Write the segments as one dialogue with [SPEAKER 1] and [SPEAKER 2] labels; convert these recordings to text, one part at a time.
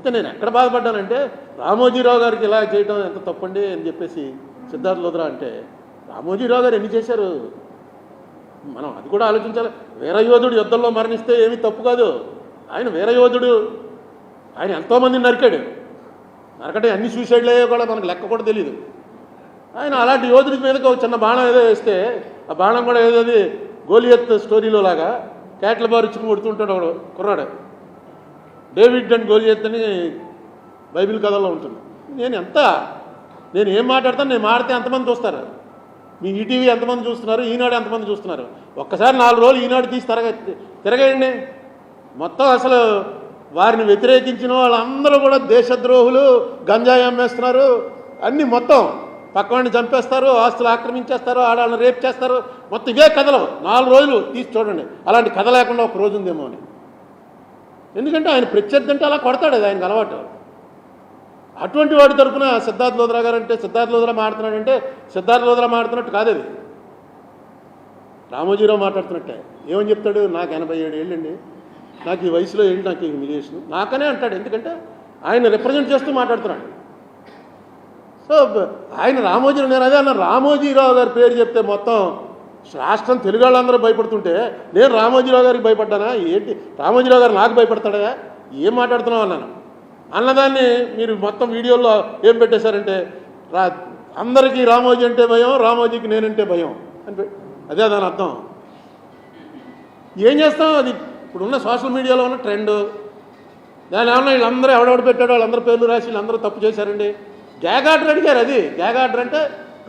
[SPEAKER 1] అయితే నేను ఎక్కడ బాధపడ్డానంటే రామోజీరావు గారికి ఇలా చేయడం ఎంత తప్పండి అని చెప్పేసి సిద్ధార్థ లోద్రా అంటే, రామోజీరావు గారు ఎన్ని చేశారు మనం అది కూడా ఆలోచించాలి. వీరయోధుడు యుద్ధంలో మరణిస్తే ఏమీ తప్పు కాదు. ఆయన వీరయోధుడు, ఆయన ఎంతోమందిని నరికాడు. నరకటే అన్ని సూసైడ్లు అయ్యో కూడా మనకు లెక్క కూడా తెలియదు. ఆయన అలాంటి యోధుడి మీదకి ఒక చిన్న బాణం ఏదో వేస్తే ఆ బాణం కూడా ఏదో అది గోలియత్ స్టోరీలో లాగా కేట్ల బారుచుకుని కొడుతుంటాడు ఒకడు కుర్రాడు. డేవిడ్ అండ్ గోలియత్ అని బైబిల్ కథలో ఉంటుంది. నేను ఏం మాట్లాడతాను, నేను మాడితే ఎంతమంది చూస్తారు? మీ ఈటీవీ ఎంతమంది చూస్తున్నారు, ఈనాడు ఎంతమంది చూస్తున్నారు? ఒక్కసారి 4 రోజులు ఈనాడు తీసి తిరగండి. మొత్తం అసలు వారిని వ్యతిరేకించిన వాళ్ళందరూ కూడా దేశద్రోహులు, గంజాయి అమ్మేస్తున్నారు, అన్నీ మొత్తం పక్కవాడిని చంపేస్తారు, ఆస్తులు ఆక్రమించేస్తారు, ఆడాళ్ళని రేప్ చేస్తారు, మొత్తం ఇవే కథలు. 4 రోజులు తీసి చూడండి. అలాంటి కథ లేకుండా ఒక రోజు ఉందేమో అని. ఎందుకంటే ఆయన ప్రత్యర్థి అంటే అలా కొడతాడు, అది ఆయనకు అలవాటు. అటువంటి వాడి తరఫున సిద్ధార్థ లోద్రా గారు అంటే సిద్ధార్థ లోద్రా మాట్లాడుతున్నాడంటే సిద్ధార్థ లోద్రా మాట్లాడుతున్నట్టు కాదు, అది రామోజీరావు మాట్లాడుతున్నట్టే. ఏమని చెప్తాడు? నాకు 87 ఏళ్ళండి, నాకు ఈ వయసులో ఏంటి నాకు ఈ హ్యూమిలియేషన్ నాకనే అంటాడు. ఎందుకంటే ఆయన రిప్రజెంట్ చేస్తూ మాట్లాడుతున్నాడు. సో ఆయన రామోజీరావు, నేను అదే అన్న, రామోజీరావు గారి పేరు చెప్తే మొత్తం రాష్ట్రం తెలుగు వాళ్ళందరూ భయపడుతుంటే నేను రామోజీరావు గారికి భయపడ్డానా ఏంటి? రామోజీరావు గారు నాకు భయపడతాడా? ఏం మాట్లాడుతున్నావు అన్నాను. అన్నదాన్ని మీరు మొత్తం వీడియోలో ఏం పెట్టేశారంటే అందరికీ రామోజీ అంటే భయం, రామోజీకి నేనంటే భయం అని. అదే దాని అర్థం. ఏం చేస్తాం? అది ఇప్పుడున్న సోషల్ మీడియాలో ఉన్న ట్రెండ్. దాని ఏమన్నా వీళ్ళందరూ ఎవడెవడు పెట్టాడో వాళ్ళందరూ పేర్లు రాసి వీళ్ళందరూ తప్పు చేశారండి. గ్యాగ్ ఆర్డర్ అడిగారు. అది గ్యాగ్ ఆర్డర్ అంటే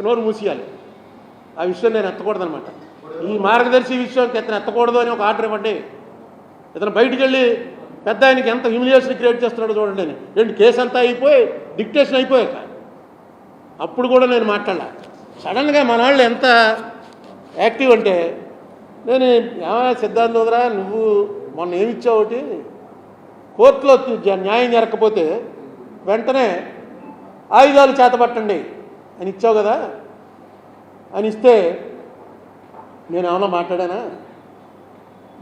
[SPEAKER 1] నోరు మూసేయాలి. ఆ విషయం నేను ఎత్తకూడదు అనమాట. ఈ మార్గదర్శి విషయం ఇతను ఎత్తకూడదు అని ఒక ఆర్డర్ ఇవ్వండి. ఇతను బయటికి వెళ్ళి పెద్ద ఆయనకి ఎంత హ్యూమిలియేషన్ క్రియేట్ చేస్తున్నాడో చూడండి అని. ఏంటి కేసు అంతా అయిపోయి డిక్టేషన్ అయిపోయాక అప్పుడు కూడా నేను మాట్లాడాల. సడన్గా మన వాళ్ళు ఎంత యాక్టివ్ అంటే, నేను ఏమైనా సిద్ధార్థ లోద్రా నువ్వు మొన్న ఏమిచ్చావు, ఒకటి కోర్టులో న్యాయం జరగకపోతే వెంటనే ఆయుధాలు చేతపట్టండి అని ఇచ్చావు కదా అని ఇస్తే నేను ఏమన్నా మాట్లాడానా?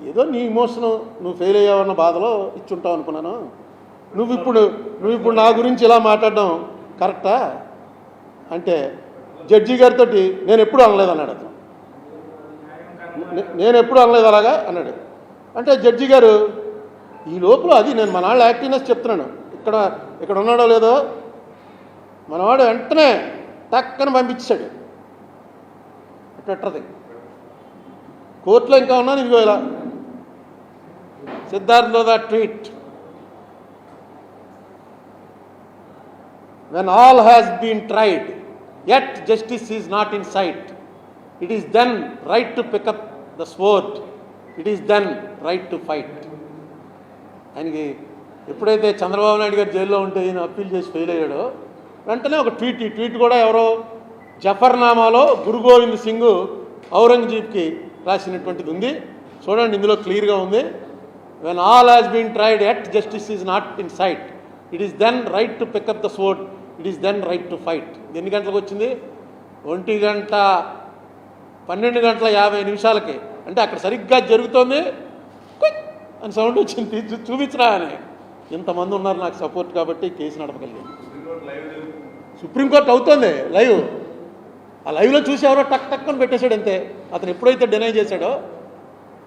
[SPEAKER 1] ఏదో నీ ఇమోషను, నువ్వు ఫెయిల్ అయ్యావన్న బాధలో ఇచ్చుంటావు అనుకున్నాను. నువ్వు ఇప్పుడు నా గురించి ఇలా మాట్లాడడం కరెక్టా అంటే, జడ్జి గారితో నేను ఎప్పుడు అనలేదు అన్నాడు అతను. నేను ఎప్పుడు అనలేదు అలాగా అన్నాడు. అంటే జడ్జి గారు ఈ లోపల అది నేను మన వాళ్ళు యాక్టివ్నెస్ చెప్తున్నాను. ఇక్కడ ఉన్నాడో లేదో మనవాడు వెంటనే టక్కన పంపించాడు. పెట్టది కోర్టులో ఇంకా ఉన్నాను. ఇదిగో ఇలా సిద్ధార్థ లోద్రా tweet, when all has been tried yet justice is not in sight, it is then right to pick up the sword, it is then right to fight. ఆయనకి ఎప్పుడైతే చంద్రబాబు నాయుడు గారు జైల్లో ఉంటే ఈయన అప్పీల్ చేసి ఫెయిల్ అయ్యాడో వెంటనే ఒక ట్వీట్, ఈ ట్వీట్ కూడా ఎవరో జఫర్నామాలో గురు గోవింద్ సింగ్ ఔరంగజీబ్కి రాసినటువంటిది ఉంది. చూడండి, ఇందులో క్లియర్గా ఉంది. when all has been tried yet justice is not in sight, it is then right to pick up the sword, it is then right to fight. ఎన్ని గంటలకు వచ్చింది? 1:12:50 అంటే అక్కడ సరిగ్గా జరుగుతోంది అని సౌండ్ వచ్చింది. చూపించరా అని. ఇంతమంది ఉన్నారు నాకు సపోర్ట్ కాబట్టి కేసు నడపగలిగాను. సుప్రీంకోర్టు అవుతోంది లైవ్. ఆ లైవ్లో చూసి ఎవరో టక్ టక్ అని పెట్టేశాడు అంతే. అతను ఎప్పుడైతే డినై చేశాడో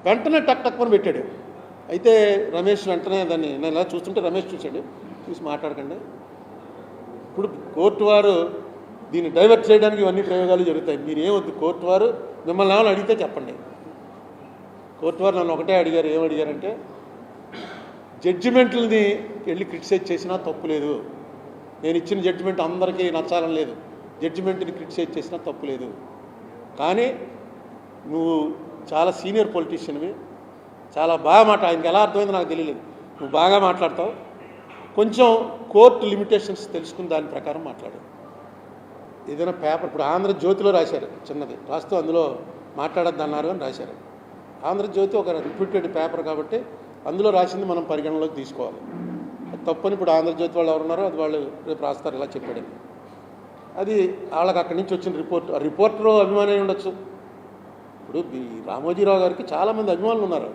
[SPEAKER 1] వెంటనే టక్ టక్ అని పెట్టాడు. అయితే రమేష్ వెంటనే దాన్ని, నేను ఇలా చూస్తుంటే రమేష్ చూశాడు, చూసి మాట్లాడకండి, ఇప్పుడు కోర్టు వారు దీన్ని డైవర్ట్ చేయడానికి ఇవన్నీ ప్రయోగాలు జరుగుతాయి, మీరేమొద్దు, కోర్టు వారు మిమ్మల్ని ఏమైనా అడిగితే చెప్పండి. కోర్టు వారు నన్ను ఒకటే అడిగారు. ఏమడిగారంటే, జడ్జిమెంట్లని వెళ్ళి క్రిటిసైజ్ చేసినా తప్పు లేదు, నేను ఇచ్చిన జడ్జిమెంట్ అందరికీ నచ్చాలని లేదు, జడ్జిమెంట్ని క్రిటిసైజ్ చేసినా తప్పు లేదు, కానీ నువ్వు చాలా సీనియర్ పొలిటీషియన్వి, చాలా బాగా ఆయనకి ఎలా అర్థమైందో నాకు తెలియలేదు, నువ్వు బాగా మాట్లాడతావు, కొంచెం కోర్టు లిమిటేషన్స్ తెలుసుకుని దాని ప్రకారం మాట్లాడు. ఏదైనా పేపర్ ఇప్పుడు ఆంధ్రజ్యోతిలో రాశారు, చిన్నది రాస్తూ అందులో మాట్లాడద్దు అన్నారు అని రాశారు. ఆంధ్రజ్యోతి ఒక రిప్యూటెడ్ పేపర్ కాబట్టి అందులో రాసింది మనం పరిగణలోకి తీసుకోవాలి. అది తప్పని ఇప్పుడు ఆంధ్రజ్యోతి వాళ్ళు ఎవరున్నారో అది వాళ్ళు రేపు రాస్తారు, ఇలా చెప్పాడు. అది వాళ్ళకి అక్కడి నుంచి వచ్చిన రిపోర్టరు అభిమాని ఉండొచ్చు. ఇప్పుడు ఈ రామోజీరావు గారికి చాలామంది అభిమానులు ఉన్నారు.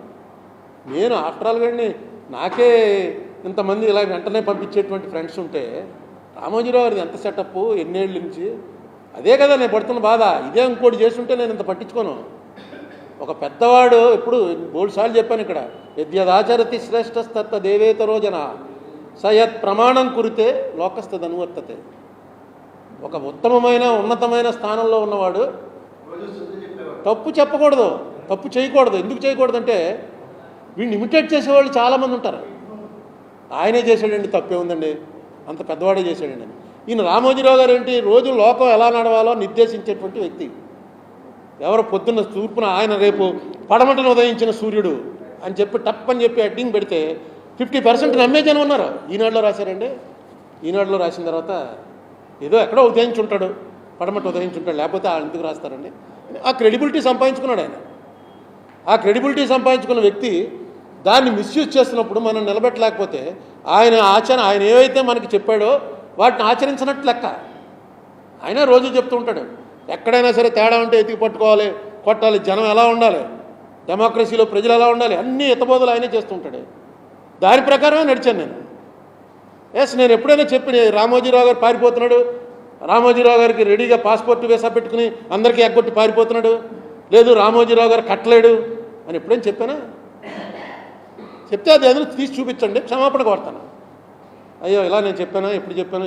[SPEAKER 1] నేను ఆఫ్టర్ ఆల్ గారిని నాకే ఇంతమంది ఇలా వెంటనే పంపించేటువంటి ఫ్రెండ్స్ ఉంటే రామోజీరావు గారిది ఎంత సెటప్ ఎన్నేళ్ళ నుంచి అదే కదా నేను పడుతున్న బాధ. ఇదే ఇంకోటి చేస్తుంటే నేను ఇంత పట్టించుకోను. ఒక పెద్దవాడు ఇప్పుడు 3 సార్లు చెప్పాను ఇక్కడ, యద్యదాచరతి శ్రేష్టస్తత్త దేవేతరో జన సయత్ ప్రమాణం కురితే లోకస్తదనువర్తతే. ఒక ఉత్తమమైన ఉన్నతమైన స్థానంలో ఉన్నవాడు తప్పు చెప్పకూడదు, తప్పు చేయకూడదు. ఎందుకు చేయకూడదంటే వీడిని ఇమిటేట్ చేసేవాళ్ళు చాలామంది ఉంటారు. ఆయనే చేశాడండి, తప్పే ఉందండి, అంత పెద్దవాడే చేశాడండి అని. ఈయన రామోజీరావు గారు ఏంటి, రోజు లోకం ఎలా నడవాలో నిర్దేశించేటువంటి వ్యక్తి. ఎవరు పొద్దున్న తూర్పున ఆయన రేపు పడమటను ఉదయించిన సూర్యుడు అని చెప్పి టప్ అని చెప్పి హెడ్డింగ్ పెడితే 50% నమ్మే జనం ఉన్నారు. ఈనాడులో రాశారండి. ఈనాడులో రాసిన తర్వాత ఏదో ఎక్కడో ఉదయించుంటాడు, పడమట ఉదయించుంటాడు, లేకపోతే వాళ్ళు ఎందుకు రాస్తారండి? ఆ క్రెడిబిలిటీ సంపాదించుకున్నాడు ఆయన. ఆ క్రెడిబిలిటీ సంపాదించుకున్న వ్యక్తి దాన్ని మిస్యూజ్ చేస్తున్నప్పుడు మనం నిలబెట్టలేకపోతే ఆయన ఏవైతే మనకి చెప్పాడో వాటిని ఆచరించినట్టు లెక్క. ఆయన రోజు చెప్తూ ఉంటాడు, ఎక్కడైనా సరే తేడా ఉంటే ఎతికి పట్టుకోవాలి, కొట్టాలి, జనం ఎలా ఉండాలి, డెమోక్రసీలో ప్రజలు ఎలా ఉండాలి, అన్ని ఎత్తబోదలు ఆయనే చేస్తుంటాడు. దాని ప్రకారమే నడిచాను నేను. నేను ఎప్పుడైనా చెప్పిన రామోజీరావు గారు పారిపోతున్నాడు, రామోజీరావు గారికి రెడీగా పాస్పోర్ట్ వీసా పెట్టుకుని అందరికీ ఎగ్గొట్టి పారిపోతున్నాడు, లేదు రామోజీరావు గారు కట్టలేడు అని ఎప్పుడైనా చెప్పానా? చెప్తే అది ఏదైనా తీసి చూపించండి, క్షమాపణ కోరుతాను. అయ్యో ఇలా నేను చెప్పాను, ఎప్పుడు చెప్పాను,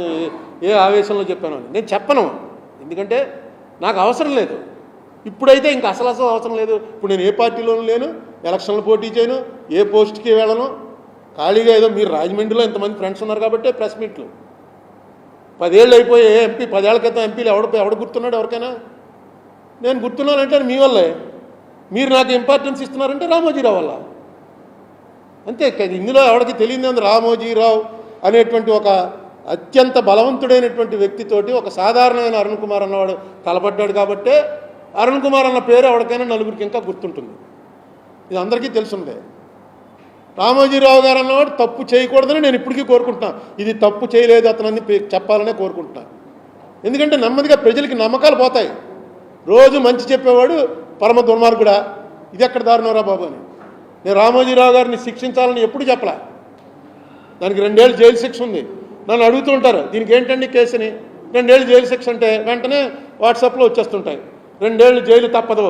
[SPEAKER 1] ఏ ఆవేశంలో చెప్పాను అని నేను చెప్పను. ఎందుకంటే నాకు అవసరం లేదు. ఇప్పుడైతే ఇంకా అసలు అవసరం లేదు. ఇప్పుడు నేను ఏ పార్టీలోనూ లేను, ఎలక్షన్లు పోటీ చేయను, ఏ పోస్ట్కి వెళ్ళను, ఖాళీగా ఏదో మీరు రాజమండ్రిలో ఇంతమంది ఫ్రెండ్స్ ఉన్నారు కాబట్టి ప్రెస్ మీట్లు. 10 ఏళ్ళు అయిపోయి ఎంపీ, 10 ఏళ్ల క్రితం ఎంపీలు ఎవడు గుర్తున్నాడు ఎవరికైనా? నేను గుర్తున్నానంటే మీ వల్లే. మీరు నాకు ఇంపార్టెన్స్ ఇస్తున్నారంటే రామోజీరావు వల్ల. అంతే. ఇందులో ఎవరికి తెలియదు, రామోజీరావు అనేటువంటి ఒక అత్యంత బలవంతుడైనటువంటి వ్యక్తితోటి ఒక సాధారణమైన అరుణ్ కుమార్ అన్నవాడు కలపడ్డాడు కాబట్టే అరుణ్ కుమార్ అన్న పేరు ఎవరికైనా నలుగురికి ఇంకా గుర్తుంటుంది. ఇది అందరికీ తెలుసుందే. రామోజీరావు గారు అన్నవాడు తప్పు చేయకూడదని నేను ఇప్పటికీ కోరుకుంటున్నాను. ఇది తప్పు చేయలేదు అతనని చెప్పాలనే కోరుకుంటున్నాను. ఎందుకంటే నెమ్మదిగా ప్రజలకి నమ్మకాలు పోతాయి. రోజు మంచి చెప్పేవాడు పరమ దుర్మార్గుడా, ఇది ఎక్కడ దారుణంరా బాబు అని. నేను రామోజీరావు గారిని శిక్షించాలని ఎప్పుడు చెప్పలే. దానికి 2 ఏళ్ళు జైలు శిక్ష ఉంది. నన్ను అడుగుతూ ఉంటారు, దీనికి ఏంటండి కేసుని? 2 ఏళ్ళు జైలు శిక్ష అంటే వెంటనే వాట్సాప్లో వచ్చేస్తుంటాయి, 2 ఏళ్ళు జైలు తప్పదు,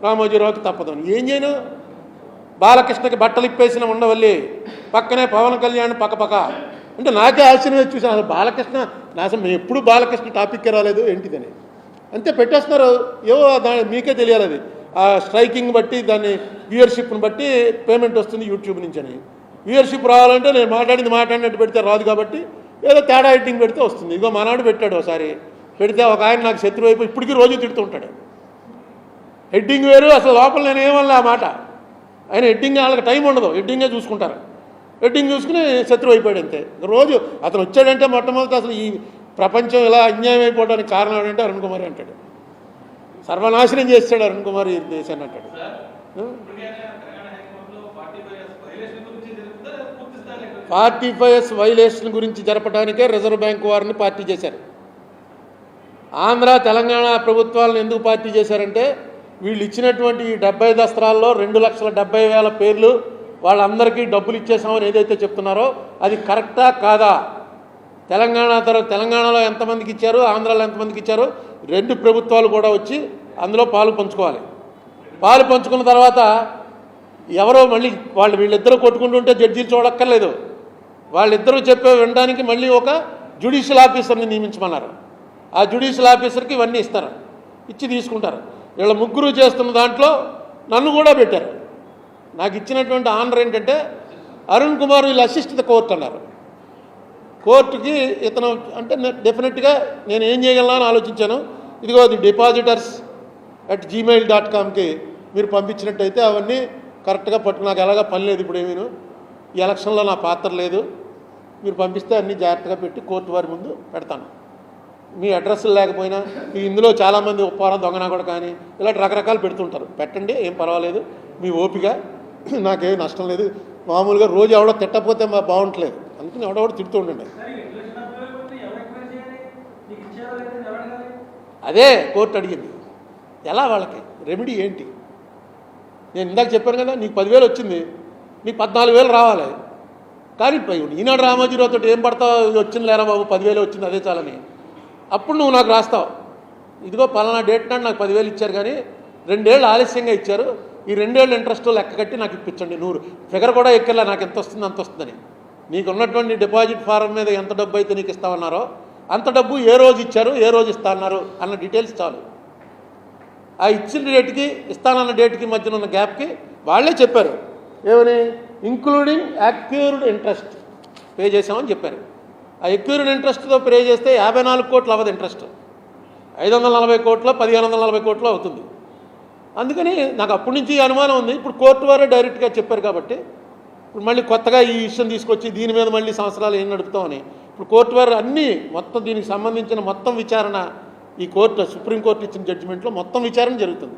[SPEAKER 1] రామోజీరావుకి తప్పదు అని. ఏం చేయను? బాలకృష్ణకి బట్టలు ఇప్పేసిన ఉండవల్లి, పక్కనే పవన్ కళ్యాణ్ పక్కపక్క అంటే నాకే ఆశ్చర్యం చూసాను. అసలు బాలకృష్ణ అసలు మేము ఎప్పుడు బాలకృష్ణ టాపిక్కే రాలేదు ఏంటిదని. అంతే పెట్టేస్తున్నారు. ఏవో మీకే తెలియాలి. అది ఆ స్ట్రైకింగ్ బట్టి దాన్ని వ్యూయర్షిప్ని బట్టి పేమెంట్ వస్తుంది యూట్యూబ్ నుంచి అని. వ్యూయర్షిప్ రావాలంటే నేను మాట్లాడినట్టు పెడితే రాదు కాబట్టి ఏదో తేడా ఎడిటింగ్ పెడితే వస్తుంది. ఇగో మానాడు పెట్టాడు ఒకసారి, పెడితే ఒక ఆయన నాకు శత్రువు అయిపోయి ఇప్పటికీ రోజు తిడుతూ ఉంటాడు. హెడ్డింగ్ వేరు, అసలు లోపల నేను ఏమన్నా ఆ మాట. ఆయన హెడ్డింగ్ వాళ్ళకి టైం ఉండదు, హెడ్డింగే చూసుకుంటారు. హెడ్డింగ్ చూసుకుని శత్రువు అయిపోయాడు అంతే. రోజు అతను వచ్చాడంటే మొట్టమొదటి అసలు ఈ ప్రపంచం ఇలా అన్యాయం అయిపోవడానికి కారణం ఏంటంటే అరుణ్ కుమార్ అంటాడు. సర్వనాశనం చేస్తాడు అరుణ్ కుమార్ ఈ దేశాన్ని అంటాడు. 45S వైలేషన్ గురించి జరపడానికే రిజర్వ్ బ్యాంక్ వారిని పార్టీ చేశారు. ఆంధ్ర తెలంగాణ ప్రభుత్వాలను ఎందుకు పార్టీ చేశారంటే వీళ్ళు ఇచ్చినటువంటి ఈ 70 దస్త్రాల్లో 2,70,000 పేర్లు వాళ్ళందరికీ డబ్బులు ఇచ్చేసామని ఏదైతే చెప్తున్నారో అది కరెక్టా కాదా? తెలంగాణలో ఎంతమందికి ఇచ్చారు, ఆంధ్రాలో ఎంతమందికి ఇచ్చారు, 2 ప్రభుత్వాలు కూడా వచ్చి అందులో పాలు పంచుకోవాలి. పాలు పంచుకున్న తర్వాత ఎవరో మళ్ళీ వీళ్ళిద్దరూ కొట్టుకుంటుంటే జడ్జీలు చూడక్కర్లేదు. వాళ్ళిద్దరూ చెప్పే వినడానికి మళ్ళీ ఒక జ్యుడిషియల్ ఆఫీసర్ని నియమించమన్నారు. ఆ జ్యుడిషియల్ ఆఫీసర్కి ఇవన్నీ ఇస్తారు, ఇచ్చి తీసుకుంటారు. వీళ్ళ ముగ్గురు చేస్తున్న దాంట్లో నన్ను కూడా పెట్టారు. నాకు ఇచ్చినటువంటి ఆనర్ ఏంటంటే అరుణ్ కుమార్ వీళ్ళు అసిస్ట్ ద కోర్ట్ అన్నారు. కోర్టుకి ఇతను అంటే డెఫినెట్గా నేను ఏం చేయగలను అని ఆలోచించాను. ఇదిగో అది depositors@gmail.comకి మీరు పంపించినట్టయితే అవన్నీ కరెక్ట్గా నాకు ఎలాగా పని లేదు, ఇప్పుడు ఏమీను ఈ ఎలక్షన్లో నా పాత్ర లేదు, మీరు పంపిస్తే అన్నీ జాగ్రత్తగా పెట్టి కోర్టు వారి ముందు పెడతాను. మీ అడ్రస్లు లేకపోయినా ఇందులో చాలామంది ఉప్పారం దొంగనా కూడా కానీ ఇలాంటి రకరకాలు పెడుతుంటారు. పెట్టండి, ఏం పర్వాలేదు, మీ ఓపిక, నాకేం నష్టం లేదు. మామూలుగా రోజు ఎవడో తిట్టకపోతే బాగుంటలేదు, అందుకని ఎవడెవడో తిడుతూ ఉండండి. అదే కోర్టు అడిగింది, ఎలా వాళ్ళకి రెమెడీ ఏంటి? నేను ఇందాక చెప్పాను కదా, నీకు 10,000 వచ్చింది, నీకు 14,000 రావాలి. కానీ ఈనాడు రామోజీరావుతో ఏం పడతావు, వచ్చింది లేరా బాబు 10,000 వచ్చింది అదే చాలని. అప్పుడు నువ్వు నాకు రాస్తావు, ఇదిగో పలానా డేట్ నాడు నాకు 10,000 ఇచ్చారు కానీ 2 ఏళ్ళు ఆలస్యంగా ఇచ్చారు, ఈ 2 ఏళ్ళు ఇంట్రెస్ట్ లెక్క కట్టి నాకు ఇప్పించండి. నువ్వు ఫిగర్ కూడా ఎక్కెలా నాకు ఎంత వస్తుంది అంత వస్తుందని. నీకు ఉన్నటువంటి డిపాజిట్ ఫారం మీద ఎంత డబ్బు అయితే నీకు ఇస్తామన్నారో అంత డబ్బు ఏ రోజు ఇచ్చారు, ఏ రోజు ఇస్తా అన్నారు అన్న డీటెయిల్స్ చాలు. ఆ ఇచ్చిన డేట్కి ఇస్తానన్న డేట్కి మధ్యన ఉన్న గ్యాప్కి వాళ్ళే చెప్పారు ఏమని, ఇంక్లూడింగ్ అక్యూర్డ్ ఇంట్రెస్ట్ పే చేసామని చెప్పారు. ఆ అక్యూర్డ్ ఇంట్రెస్ట్తో పే చేస్తే 54 కోట్లు అవ్వదు ఇంట్రెస్ట్, 540 కోట్లు 1540 కోట్లు అవుతుంది. అందుకని నాకు అప్పటి నుంచి అనుమానం ఉంది. ఇప్పుడు కోర్టు వారే డైరెక్ట్గా చెప్పారు కాబట్టి ఇప్పుడు మళ్ళీ కొత్తగా ఈ విషయం తీసుకొచ్చి దీని మీద మళ్ళీ సంవత్సరాలు ఏం నడుపుతామని ఇప్పుడు కోర్టు వారు అన్నీ మొత్తం దీనికి సంబంధించిన మొత్తం విచారణ ఈ కోర్టు సుప్రీంకోర్టు ఇచ్చిన జడ్జిమెంట్లో మొత్తం విచారణ జరుగుతుంది.